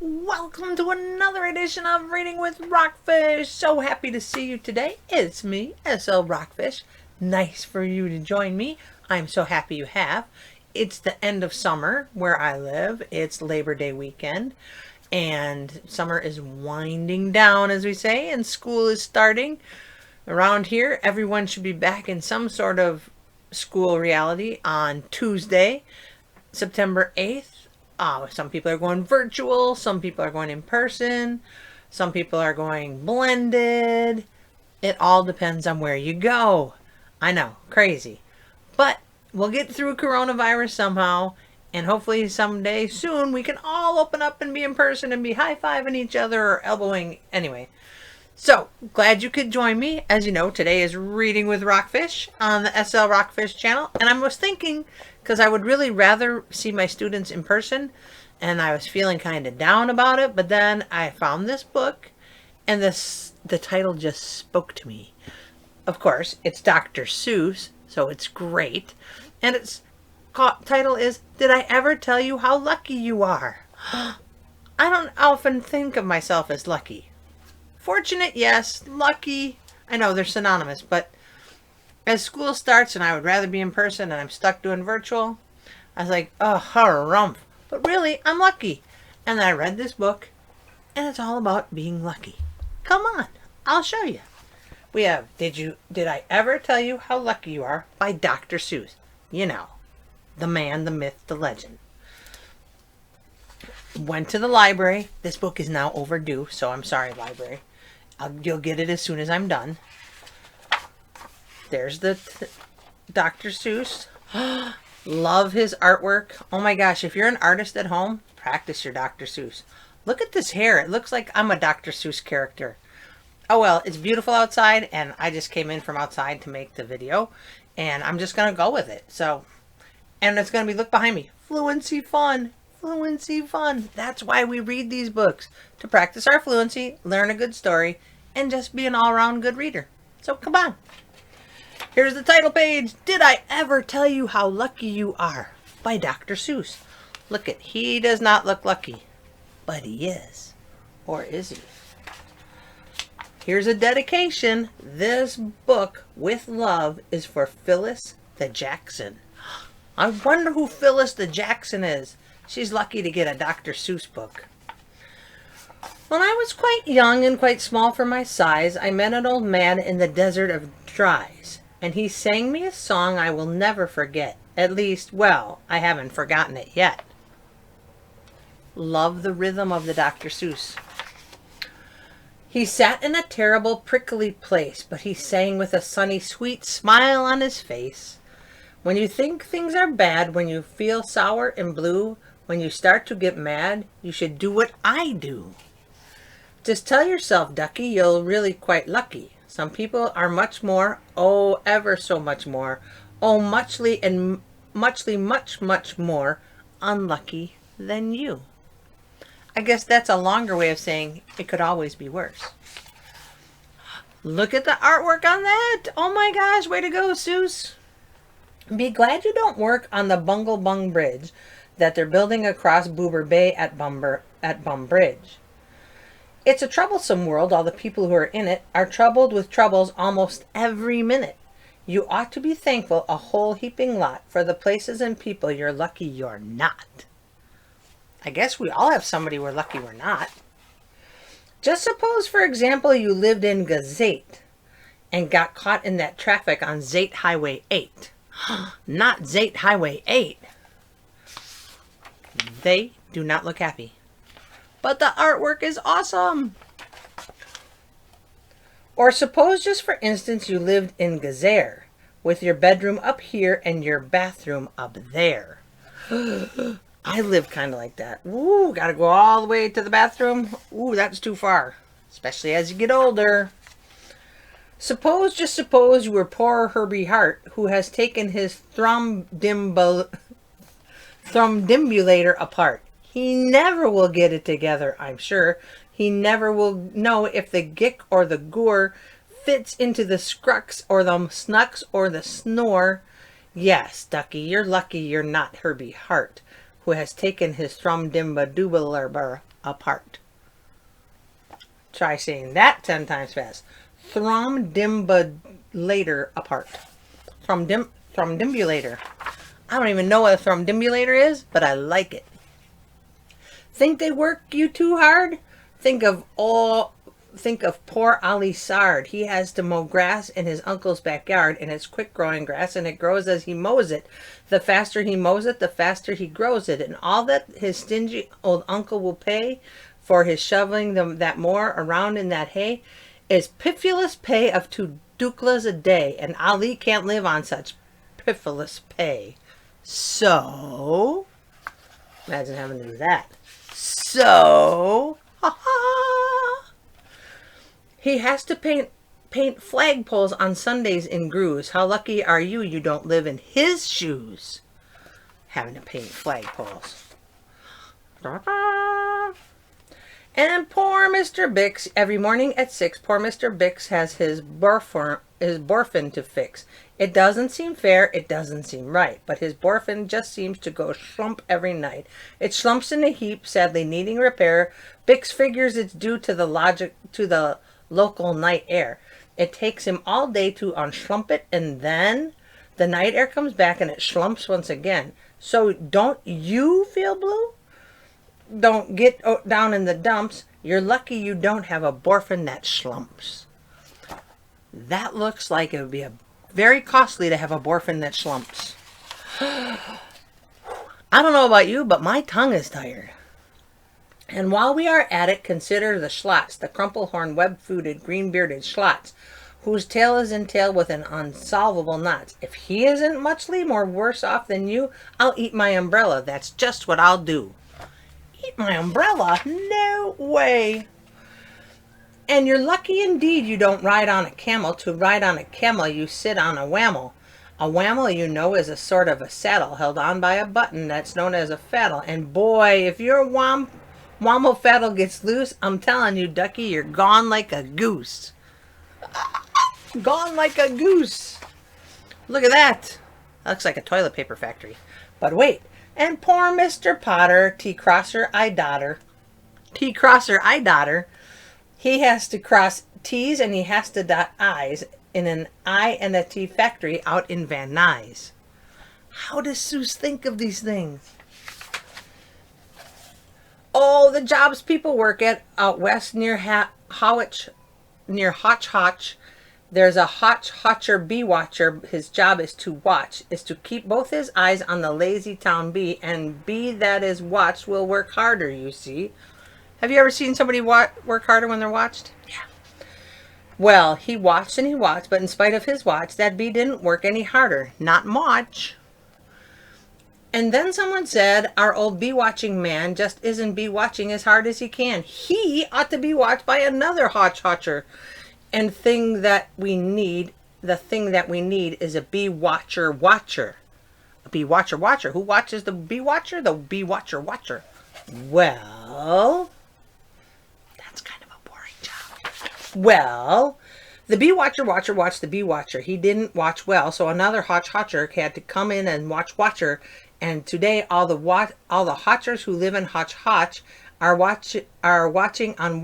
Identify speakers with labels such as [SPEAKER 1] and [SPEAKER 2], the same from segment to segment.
[SPEAKER 1] Welcome to another edition of Reading with Rockfish. So happy to see you today. It's me, SL Rockfish. Nice for you to join me. I'm so happy you have. It's the end of summer where I live. It's Labor Day weekend, and summer is winding down, as we say, and school is starting. Around here, everyone should be back in some sort of school reality on Tuesday, September 8th. Some people are going virtual, some people are going in person, some people are going blended. It all depends on where you go. I know, crazy. But we'll get through coronavirus somehow, and hopefully someday soon we can all open up and be in person and be high-fiving each other or elbowing. Anyway, so glad you could join me. As you know, today is Reading with Rockfish on the SL Rockfish channel, and I was thinking, because I would really rather see my students in person, and I was feeling kind of down about it, but then I found this book, and the title just spoke to me. Of course, it's Dr. Seuss, so it's great, and its title is, Did I Ever Tell You How Lucky You Are? I don't often think of myself as lucky. Fortunate, yes. Lucky, I know they're synonymous, but as school starts and I would rather be in person and I'm stuck doing virtual, I was like, oh, harumph. But really, I'm lucky. And then I read this book, and it's all about being lucky. Come on, I'll show you. We have Did I Ever Tell You How Lucky You Are by Dr. Seuss. You know, the man, the myth, the legend. Went to the library. This book is now overdue, so I'm sorry, library. You'll get it as soon as I'm done. There's the Dr. Seuss. Love his artwork. Oh my gosh, if you're an artist at home, practice your Dr. Seuss. Look at this hair. It looks like I'm a Dr. Seuss character. Oh well, it's beautiful outside, and I just came in from outside to make the video, and I'm just going to go with it. So, and it's going to be, look behind me, fluency fun. Fluency fun. That's why we read these books, to practice our fluency, learn a good story, and just be an all-around good reader. So come on. Here's the title page. Did I Ever Tell You How Lucky You Are? By Dr. Seuss. Look at, he does not look lucky, but he is. Or is he? Here's a dedication. This book, with love, is for Phyllis the Jackson. I wonder who Phyllis the Jackson is. She's lucky to get a Dr. Seuss book. When I was quite young and quite small for my size, I met an old man in the desert of Dries, and he sang me a song I will never forget. At least, well, I haven't forgotten it yet. Love the rhythm of the Dr. Seuss. He sat in a terrible, prickly place, but he sang with a sunny, sweet smile on his face. When you think things are bad, when you feel sour and blue, when you start to get mad, you should do what I do. Just tell yourself, ducky, you're really quite lucky. Some people are much more, oh, ever so much more, oh, muchly and muchly much more unlucky than you. I guess that's a longer way of saying it could always be worse. Look at the artwork on that. Oh my gosh, way to go, Seuss. Be glad you don't work on the Bungle Bung Bridge that they're building across Boober Bay at Bum Bridge. It's a troublesome world. All the people who are in it are troubled with troubles almost every minute. You ought to be thankful a whole heaping lot for the places and people you're lucky you're not. I guess we all have somebody we're lucky we're not. Just suppose, for example, you lived in Gazette and got caught in that traffic on Zate Highway 8. Not Zate Highway 8. They do not look happy. But the artwork is awesome. Or suppose, just for instance, you lived in Gazer with your bedroom up here and your bathroom up there. I live kind of like that. Ooh, gotta go all the way to the bathroom. Ooh, that's too far. Especially as you get older. Suppose, just suppose, you were poor Herbie Hart, who has taken his thrumbambulator apart. He never will get it together, I'm sure. He never will know if the gick or the goor fits into the scrux or the snucks or the snore. Yes, ducky, you're lucky you're not Herbie Hart, who has taken his thrumdimbadoobalurber apart. Try saying that 10 times fast. Thrumdimbulator apart. Thrumdimbulator. I don't even know what a thrumdimbulator is, but I like it. Think they work you too hard? Think of poor Ali Sard. He has to mow grass in his uncle's backyard, and it's quick growing grass, and it grows as he mows it. The faster he mows it, the faster he grows it, and all that his stingy old uncle will pay for his shoveling that mower around in that hay is piffulous pay of 2 duklas a day, and Ali can't live on such piffulous pay. So, imagine having to do that. So, he has to paint flagpoles on Sundays in grooves. How lucky are you don't live in his shoes, having to paint flagpoles. And poor Mr. Bix, every morning at 6, poor Mr. Bix has his borfin to fix. It doesn't seem fair, it doesn't seem right, but his borfin just seems to go slump every night. It slumps in a heap, sadly needing repair. Bix figures it's due to the local night air. It takes him all day to unslump it, and then the night air comes back and it slumps once again. So don't you feel blue? Don't get down in the dumps. You're lucky you don't have a borfin that slumps. That looks like it would be very costly to have a borfin that slumps. I don't know about you, but my tongue is tired. And while we are at it, consider the schlots, the crumple-horned, web-footed, green-bearded schlots, whose tail is entailed with an unsolvable knot. If he isn't muchly more worse off than you, I'll eat my umbrella. That's just what I'll do. Eat my umbrella? No way. And you're lucky indeed you don't ride on a camel. To ride on a camel, you sit on a whammel. A whammel, you know, is a sort of a saddle held on by a button that's known as a faddle. And boy, if your whammel faddle gets loose, I'm telling you, ducky, you're gone like a goose. Gone like a goose. Look at that. That looks like a toilet paper factory. But wait. And poor Mr. Potter, T-crosser, I daughter. T-crosser, I daughter. He has to cross T's and he has to dot I's in an I and a T factory out in Van Nuys. How does Seuss think of these things? Oh, the jobs people work at out west near Hotch. There's a Hotch-Hotcher bee-watcher. His job is to watch, is to keep both his eyes on the lazy town bee, and bee that is watched will work harder, you see. Have you ever seen somebody work harder when they're watched? Yeah. Well, he watched and he watched, but in spite of his watch, that bee didn't work any harder. Not much. And then someone said, our old bee-watching man just isn't bee-watching as hard as he can. He ought to be watched by another Hotch-Hotcher. And the thing that we need is a bee watcher. A bee watcher. Who watches the bee watcher? The bee watcher. Well, that's kind of a boring job. Well, the bee watcher watched the bee watcher. He didn't watch well, so another Hotch-Hotcher had to come in and watcher. And today, all the Hotchers who live in Hotch are watching on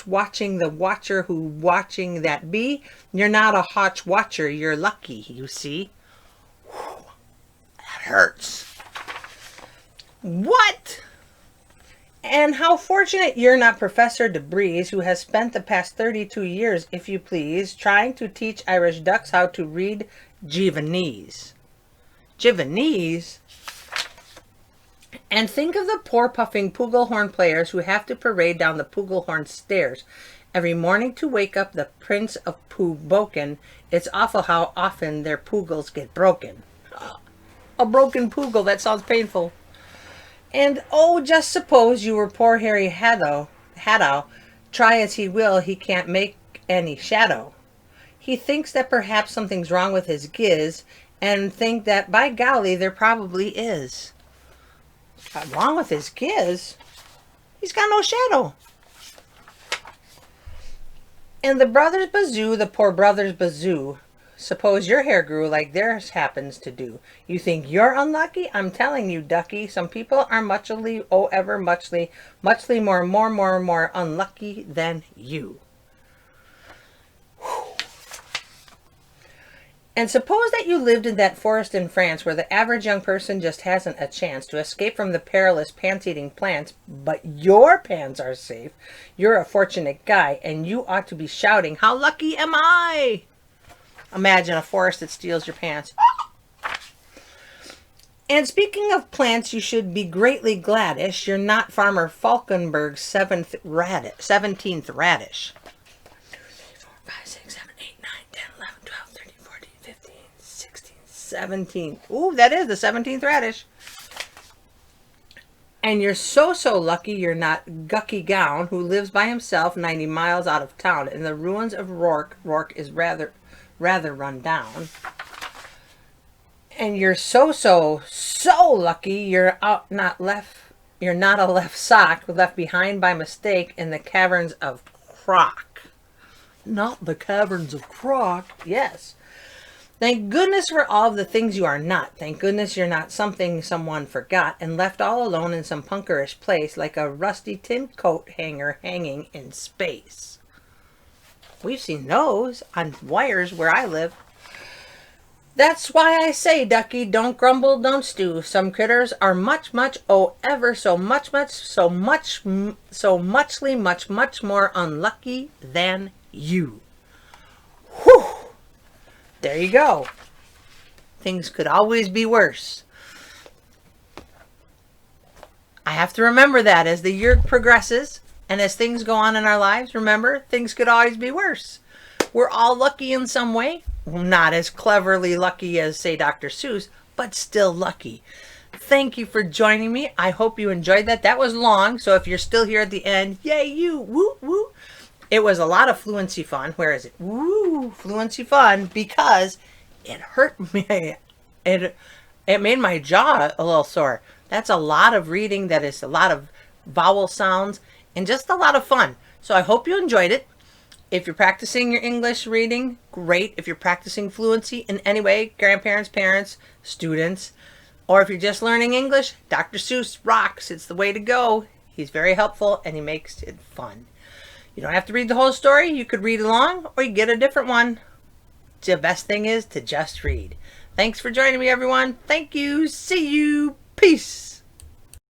[SPEAKER 1] watching the watcher who watching that bee. You're not a Hotch watcher. You're lucky, you see. Whew, that hurts. What? And how fortunate you're not Professor DeBreeze, who has spent the past 32 years, if you please, trying to teach Irish ducks how to read Givanese. Givanese? And think of the poor puffing Pugelhorn players who have to parade down the Pugelhorn stairs every morning to wake up the Prince of Pooboken. It's awful how often their pugels get broken. A broken pugel, that sounds painful. And oh, just suppose you were poor Harry Hadow. Try as he will, he can't make any shadow. He thinks that perhaps something's wrong with his giz, and think that, by golly, there probably is. What's wrong with his giz? He's got no shadow. And the brothers Bazoo, the poor brothers Bazoo, Suppose your hair grew like theirs happens to do. You think you're unlucky? I'm telling you, ducky, some people are muchly, oh ever muchly, muchly more unlucky than you. And suppose that you lived in that forest in France where the average young person just hasn't a chance to escape from the perilous pants-eating plants, but your pants are safe. You're a fortunate guy, and you ought to be shouting, "How lucky am I?" Imagine a forest that steals your pants. And speaking of plants, you should be greatly gladish you're not Farmer Falkenberg's 17th radish. 17th. Ooh, that is the 17th radish. And you're so lucky you're not Gucky Gown, who lives by himself 90 miles out of town in the ruins of Rourke. Rourke is rather run down. And you're so lucky you're not a left sock left behind by mistake in the caverns of Croc. Not the caverns of Croc. Yes. Thank goodness for all of the things you are not. Thank goodness you're not something someone forgot and left all alone in some punkerish place like a rusty tin coat hanger hanging in space. We've seen those on wires where I live. That's why I say, ducky, don't grumble, don't stew. Some critters are much, oh ever so much more unlucky than you. Whew! There you go. Things could always be worse. I have to remember that as the year progresses and as things go on in our lives. Remember, things could always be worse. We're all lucky in some way. Not as cleverly lucky as, say, Dr. Seuss, but still lucky. Thank you for joining me. I hope you enjoyed that. That was long, so if you're still here at the end, yay you, woo, woo. It was a lot of fluency fun. Where is it? Woo! Fluency fun because it hurt me. It made my jaw a little sore. That's a lot of reading. That is a lot of vowel sounds and just a lot of fun. So I hope you enjoyed it. If you're practicing your English reading, great. If you're practicing fluency in any way, grandparents, parents, students, or if you're just learning English, Dr. Seuss rocks. It's the way to go. He's very helpful and he makes it fun. You don't have to read the whole story. You could read along or you get a different one. The best thing is to just read. Thanks for joining me, everyone. Thank you. See you. Peace.